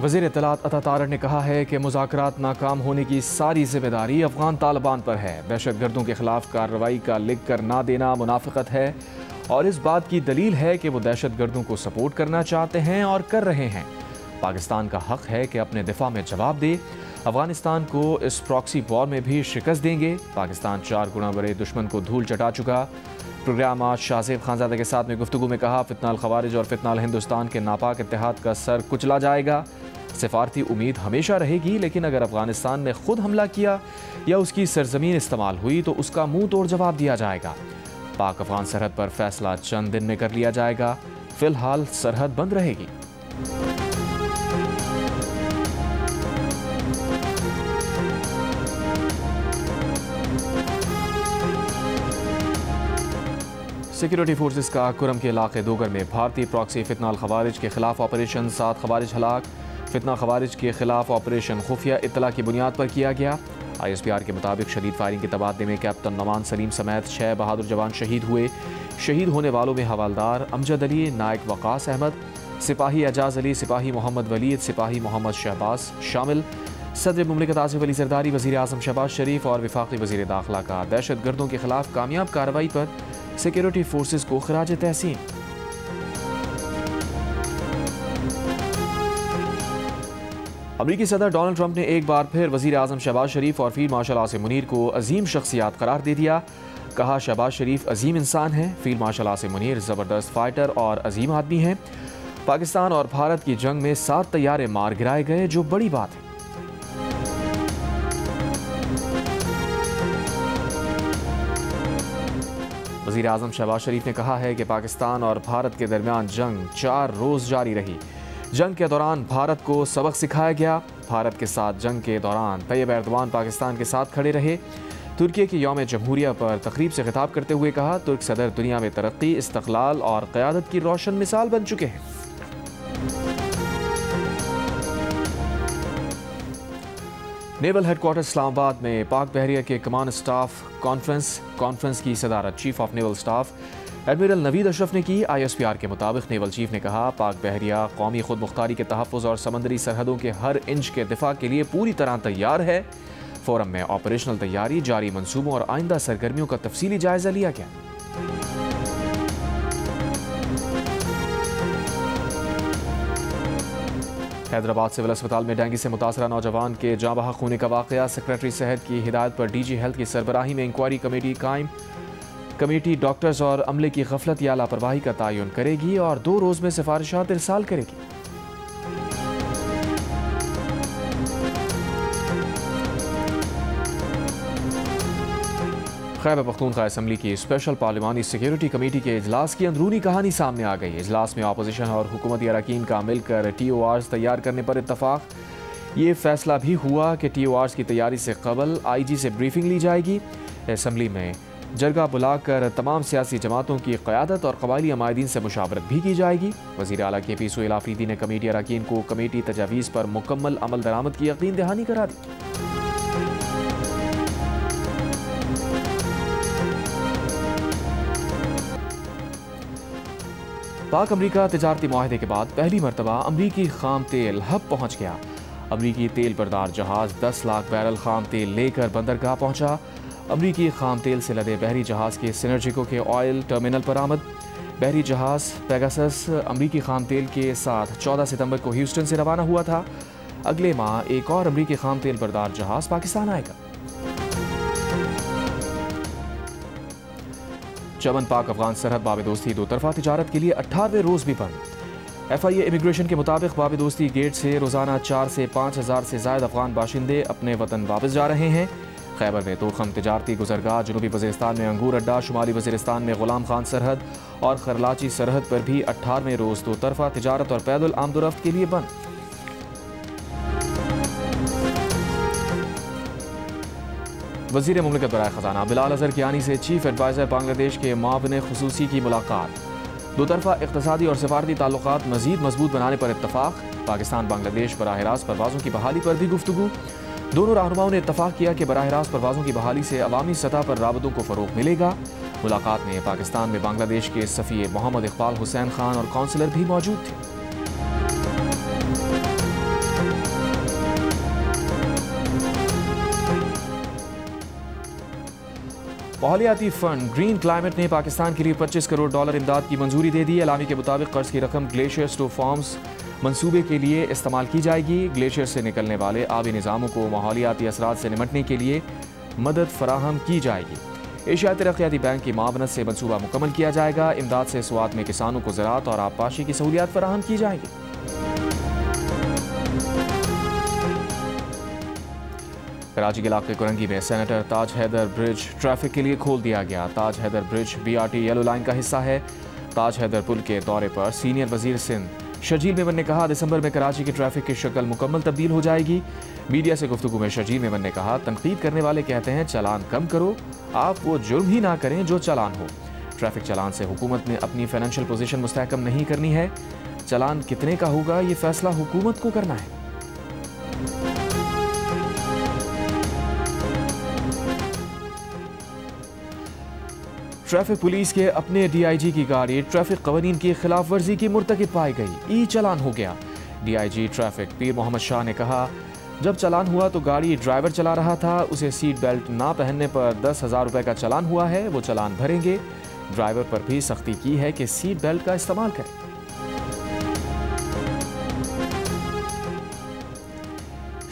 वज़ीर इत्तलात अता तारड़ ने कहा है कि मुज़ाकरात नाकाम होने की सारी जिम्मेदारी अफ़गान तालिबान पर है। दहशतगर्दों के खिलाफ कार्रवाई का लिख कर ना देना मुनाफ़िकत है और इस बात की दलील है कि वो दहशतगर्दों को सपोर्ट करना चाहते हैं और कर रहे हैं। पाकिस्तान का हक़ है कि अपने दिफा में जवाब दे। अफ़गानिस्तान को इस प्रॉक्सी वॉर में भी शिकस्त देंगे। पाकिस्तान 4 गुना बड़े दुश्मन को धूल चटा चुका। प्रोग्राम आज शाहज़ेब खानज़ादा के साथ में गुफ्तगू में कहा, फितनाल खवारिज और फितनाल हिंदुस्तान के नापाक इत्तेहाद का सर कुचला जाएगा। सिफारती उम्मीद हमेशा रहेगी, लेकिन अगर अफ़गानिस्तान ने खुद हमला किया या उसकी सरजमीन इस्तेमाल हुई तो उसका मुंह तोड़ जवाब दिया जाएगा। पाक अफ़गान सरहद पर फैसला चंद दिन में कर लिया जाएगा। फिलहाल सरहद बंद रहेगी। सिक्योरिटी फोर्सेस का कुरम के इलाके दोगर में भारतीय प्रॉक्सी फितनाल खवारिज के खिलाफ ऑपरेशन 7 खवारिज हलाक। फितना खवारिज के खिलाफ ऑपरेशन खुफिया इत्तला की बुनियाद पर किया गया। ISPR के मुताबिक शदीद फायरिंग के तबादले में कैप्टन नवान सलीम समेत 6 बहादुर जवान शहीद हुए। शहीद होने वालों में हवालदार अमजद अली, नायक वकास अहमद, सिपाही एजाज अली, सिपाही मोहम्मद वलीद, सिपाही मोहम्मद शहबाज शामिल। सदर मुमलिकत आसिफ अली जरदारी, वज़ीर आज़म शहबाज शरीफ और वफाकी वज़ीर दाखिला का दहशतगर्दों के खिलाफ कामयाब कार्रवाई पर सिक्योरिटी फोर्सेस को खिराज तहसीन। अमरीकी सदर डोनाल्ड ट्रंप ने एक बार फिर वज़ीर आज़म शहबाज शरीफ और फील्ड मार्शल आसिम मुनीर को अजीम शख्सियात करार दे दिया। कहा, शहबाज शरीफ अजीम इंसान हैं, फील्ड मार्शल आसिम मुनीर ज़बरदस्त फाइटर और अजीम आदमी हैं। पाकिस्तान और भारत की जंग में 7 तैयारे मार गिराए गए, जो बड़ी बात है। वज़ीर आज़म शहबाज शरीफ ने कहा है कि पाकिस्तान और भारत के दरमियान जंग 4 रोज़ जारी रही। जंग के दौरान भारत को सबक सिखाया गया। भारत के साथ जंग के दौरान तैयब एर्दोआन पाकिस्तान के साथ खड़े रहे। तुर्की के यौम जमहूरिया पर तकरीब से खिताब करते हुए कहा, तुर्क सदर दुनिया में तरक्की, इस्तक़लाल और क़यादत की रोशन मिसाल बन चुके हैं। नेवल हेडक्वार्टर इस्लामाबाद में पाक बहरिया के कमान स्टाफ कॉन्फ्रेंस की सदारत chief of naval staff admiral Naveed Ashraf ने की। ISPR के मुताबिक नेवल चीफ ने कहा, पाक बहरिया कौमी खुद मुख्तारी के तहफ़्फ़ुज़ और समंदरी सरहदों के हर इंच के दिफा के लिए पूरी तरह तैयार है। फोरम में ऑपरेशनल तैयारी, जारी मंसूबों और आइंदा सरगर्मियों का तफसीली जायजा लिया गया। हैदराबाद सिविल अस्पताल में डेंगू से मुतासरा नौजवान के जाँ बहक होने का वाक़या। सेक्रेटरी सेहत की हिदायत पर DG हेल्थ की सरबराही में इंक्वायरी कमेटी कायम। कमेटी डॉक्टर्स और अमले की गफलत या लापरवाही का तयन करेगी और 2 रोज़ में सिफारिशात इरसाल करेगी। खैबर पख्तूनख्वा असम्बली की स्पेशल पार्लिमानी सिक्योरिटी कमेटी के इजलास की अंदरूनी कहानी सामने आ गई। इजलास में अपोजिशन और हुकूमती अरकान का मिलकर TORs तैयार करने पर इत्तफाक। ये फैसला भी हुआ कि TORs की तैयारी से कबल IG से ब्रीफिंग ली जाएगी। असम्बली में जरगा बुलाकर तमाम सियासी जमातों की क़यादत और कबायली अमायदीन से मुशावरत भी की जाएगी। वज़ीर आला KP सुहेल आफरीदी ने कमेटी अरकान को कमेटी तजावीज़ पर मुकम्मल अमल दरामद की यकीन दहानी करा दी। पाक अमरीका तिजारती मुआहदे के बाद पहली मरतबा अमरीकी खाम तेल हब पहुँच गया। अमरीकी तेल बरदार जहाज़ 10 लाख बैरल खाम तेल लेकर बंदरगाह पहुँचा। अमरीकी खाम तेल से लदे बहरी जहाज़ के सिनर्जिको के ऑयल टर्मिनल पर आमद। बहरी जहाज़ पेगासस अमरीकी खाम तेल के साथ 14 सितंबर को ह्यूस्टन से रवाना हुआ था। अगले माह एक और अमरीकी खाम तेल बरदार जहाज़ पाकिस्तान आएगा। चमन पाक अफगान सरहद बाब-ए-दोस्ती 2 तरफा तिजारत के लिए 18वें रोज़ भी बंद। FIA इमिग्रेशन के मुताबिक बाब-ए-दोस्ती गेट से रोज़ाना 4 से 5 हज़ार से ज़ायद अफगान बाशिंदे अपने वतन वापस जा रहे हैं। खैबर में तोखम तिजारती गुजरगाह, जनूबी वज़ीरिस्तान में अंगूर अड्डा, शुमाली वज़ीरिस्तान में गुलाम खान सरहद और खरलाची सरहद पर भी 18वें रोज़ 2 तरफा तिजारत और पैदल आमदोरफ्त के लिए बंद। वज़ीर मुमलिकत बराए ख़ज़ाना बिलाल अज़हर कियानी से चीफ एडवाइज़र बांग्लादेश के मुआविन ख़ुसूसी की मुलाकात। 2 तरफा इक़्तिसादी और सफारती ताल्लुक़ात मज़ीद मजबूत बनाने पर इत्तफ़ाक़। पाकिस्तान बांग्लादेश बराह रास्त परवाज़ों की बहाली पर भी गुफ्तगू। दोनों रहनुमाओं ने इत्तफ़ाक़ किया कि बराह रास्त परवाज़ों की बहाली से अवामी सतह पर राबतों को फ़रोग़ मिलेगा। मुलाकात में पाकिस्तान में बांग्लादेश के सफ़ीर मोहम्मद इक़बाल हुसैन खान और काउंसलर भी मौजूद थे। माहौलियाती फंड ग्रीन क्लाइमेट ने पाकिस्तान के लिए $25 करोड़ इमदाद की मंजूरी दे दी। एलामी के मुताबिक कर्ज की रकम ग्लेशियर्स टू फॉर्म्स मंसूबे के लिए इस्तेमाल की जाएगी। ग्लेशियर से निकलने वाले आबी निज़ामों को माहौलियाती असरात से निमटने के लिए मदद फराहम की जाएगी। एशियाई तरक्याती बैंक की मावनत से मंसूबा मुकम्मल किया जाएगा। इमदाद से स्वात में किसानों को ज़राअत और आबपाशी की सहूलियात फराहम की जाएंगी। कराची के इलाके कुरंगी में senator Taj Haider bridge traffic के लिए खोल दिया गया। Taj Haider bridge BRT yellow line का हिस्सा है। ताज हैदर पुल के दौरे पर सीनियर वजीर सिंध शर्जील मेमन ने कहा, दिसंबर में कराची की ट्रैफिक की शक्ल मुकम्मल तब्दील हो जाएगी। मीडिया से गुफ्तगू में शर्जील मेमन ने कहा, तनकीद करने वाले कहते हैं चालान कम करो, आप वो जुर्म ही ना करें जो चालान हो। ट्रैफिक चालान से हुकूमत ने अपनी फाइनेंशियल पोजीशन मुस्तहकम नहीं करनी है। चालान कितने का होगा ये फैसला हुकूमत को करना है। ट्रैफिक पुलिस के अपने DIG की गाड़ी ट्रैफिक कवानीन की खिलाफ वर्जी की मुर्तकिब पाई गई। चालान हो गया। DIG ट्रैफिक पीर मोहम्मद शाह ने कहा, जब चालान हुआ तो गाड़ी ड्राइवर चला रहा था, उसे सीट बेल्ट ना पहनने पर 10,000 रुपए का चालान हुआ है। वो चालान भरेंगे। ड्राइवर पर भी सख्ती की है कि सीट बेल्ट का इस्तेमाल करें।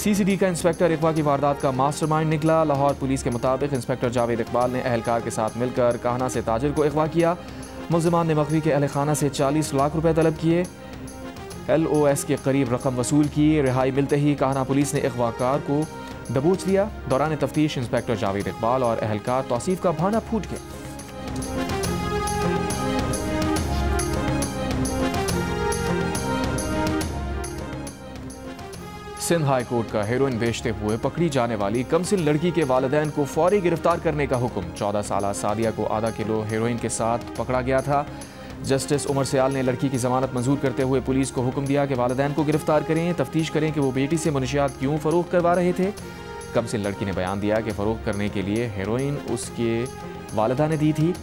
CCD का इंस्पेक्टर इकवा की वारदात का मास्टरमाइंड निकला। लाहौर पुलिस के मुताबिक इंस्पेक्टर जावेद इकबाल ने अहलकार के साथ मिलकर काहना से ताजिर को अगवा किया। मुल्जिमान ने मकवी के अहल खाना से 40 लाख रुपए तलब किए। LOS के करीब रकम वसूल की। रिहाई मिलते ही काहना पुलिस ने अगवाकार को दबोच लिया। दौरान तफ्तीश इंस्पेक्टर जावेद इकबाल और अहलकार तौसीफ का भाना फूट गया। सिंध हाई कोर्ट का हेरोइन बेचते हुए पकड़ी जाने वाली कमसिन लड़की के वालिदैन को फौरी गिरफ्तार करने का हुक्म। 14 साला सादिया को आधा किलो हेरोइन के साथ पकड़ा गया था। जस्टिस उमर सयाल ने लड़की की जमानत मंजूर करते हुए पुलिस को हुक्म दिया कि वालिदैन को गिरफ्तार करें, तफ्तीश करें कि वो बेटी से मनशियात क्यों फरोख्त करवा रहे थे। कमसिन लड़की ने बयान दिया कि फरोख्त करने के लिए हेरोइन उसके वालिदा ने दी थी।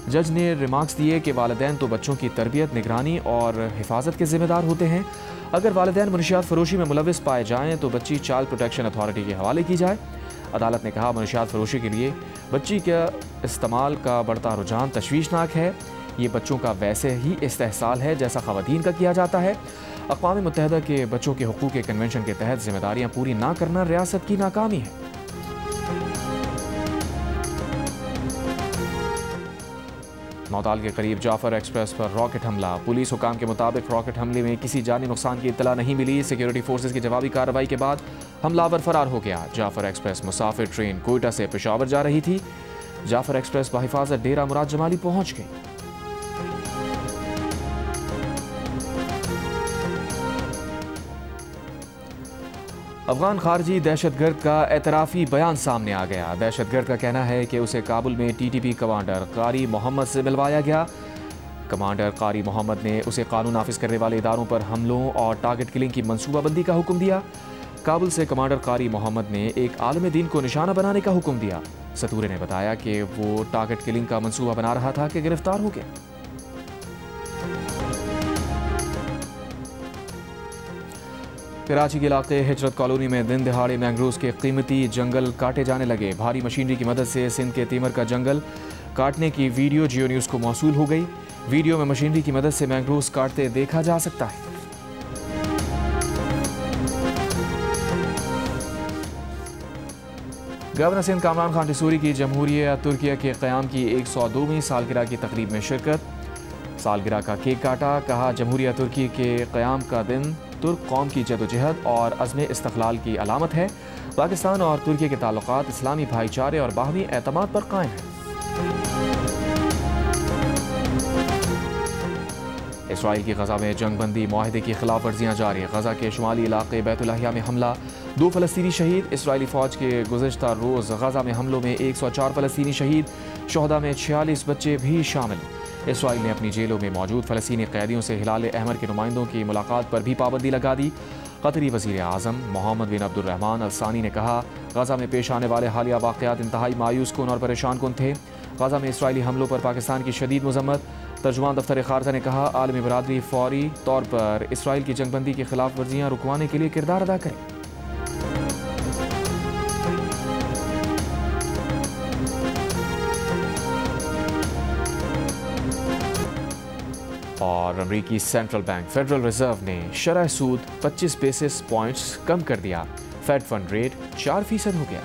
जज ने रिमार्क्स दिए कि वालिदैन तो बच्चों की तरबियत, निगरानी और हिफाजत के जिम्मेदार होते हैं। अगर वालिदैन मनशियात फरोशी में मुलविस पाए जाएं तो बच्ची चाइल्ड प्रोटेक्शन अथॉरिटी के हवाले की जाए। अदालत ने कहा, मनशियात फरोशी के लिए बच्ची के इस्तेमाल का बढ़ता रुझान तशवीशनाक है। ये बच्चों का वैसे ही इस्तेहसाल है जैसा ख़वातीन का किया जाता है। अक़वाम मुत्तहिदा के बच्चों के हुकूक़ के कन्वेंशन के तहत जिम्मेदारियाँ पूरी ना करना रियासत की नाकामी है। नौताल के करीब जाफर एक्सप्रेस पर रॉकेट हमला। पुलिस हुकाम के मुताबिक रॉकेट हमले में किसी जानी नुकसान की इत्तला नहीं मिली। सिक्योरिटी फोर्सेज की जवाबी कार्रवाई के बाद हमलावर फरार हो गया। जाफर एक्सप्रेस मुसाफिर ट्रेन कोयटा से पेशावर जा रही थी। जाफर एक्सप्रेस बहिफाजत डेरा मुराद जमाली पहुंच गई। अफगान खारजी दहशतगर्द का एतराफ़ी बयान सामने आ गया। दहशतगर्द का कहना है कि उसे काबुल में TTP कमांडर कारी मोहम्मद से मिलवाया गया। कमांडर कारी मोहम्मद ने उसे कानून नाफिज करने वाले इदारों पर हमलों और टारगेट किलिंग की मनसूबाबंदी का हुक्म दिया। काबुल से कमांडर कारी मोहम्मद ने एक आलम दीन को निशाना बनाने का हुक्म दिया। सतूरे ने बताया कि वो टारगेट किलिंग का मनसूबा बना रहा था कि गिरफ्तार हो गया। कराची के इलाके हिजरत कॉलोनी में दिन दिहाड़े मैंग्रोव्स के कीमती जंगल काटे जाने लगे। भारी मशीनरी की मदद से सिंध के तीमर का जंगल काटने की वीडियो जियो न्यूज़ को मौसूल हो गई। वीडियो में मशीनरी की मदद से मैंग्रोव्स काटते देखा जा सकता है। गवर्नर सिंध कामरान खान टिसूरी की जमहूरिया तुर्किया के क़याम की 102वीं सालगिरह की तकरीब में शिरकत। सालगिरह का केक काटा। कहा, जमहूरिया तुर्की के क़याम का दिन तुर्क कौम की जदोजहद और अज़्म इस्तक़लाल की अलामत है। पाकिस्तान और तुर्की के ताल्लुकात इस्लामी भाईचारे और बाहमी एतमाद पर कायम है। इसराइल की गजा में जंगबंदी मुआहदे की खिलाफ वर्जियाँ जारी। गजा के शुमाली इलाके बैतुल्लाहिया में हमला, 2 फ़लस्तीनी शहीद। इसराइली फ़ौज के गुज़श्ता रोज़ गजा में हमलों में 104 फ़लस्तीनी शहीद, शोहदा में 46 बच्चे भी शामिल। इसराइल ने अपनी जेलों में मौजूद फ़लस्तीनी कैदियों से हिलाल अहमर के नुमाइंदों की मुलाकात पर भी पाबंदी लगा दी। कतरी वज़ीर आज़म मोहम्मद बिन अब्दुर्रहमान अल सानी ने कहा, गजा में पेश आने वाले हालिया वाक़यात इंतहाई मायूस कुन और परेशान कुन थे। गजा में इसराइली हमलों पर पाकिस्तान की शदीद मज़म्मत। तर्जुमान दफ्तर ख़ारजा ने कहा, आलमी बरादरी फ़ौरी तौर पर इसराइल की जंगबंदी की खिलाफ वर्जियाँ रुकवाने के लिए किरदार अदा करें। और अमेरिकी सेंट्रल बैंक फेडरल रिजर्व ने शरह सूद 25 बेसिस पॉइंट्स कम कर दिया। फेड फंड रेट 4% हो गया।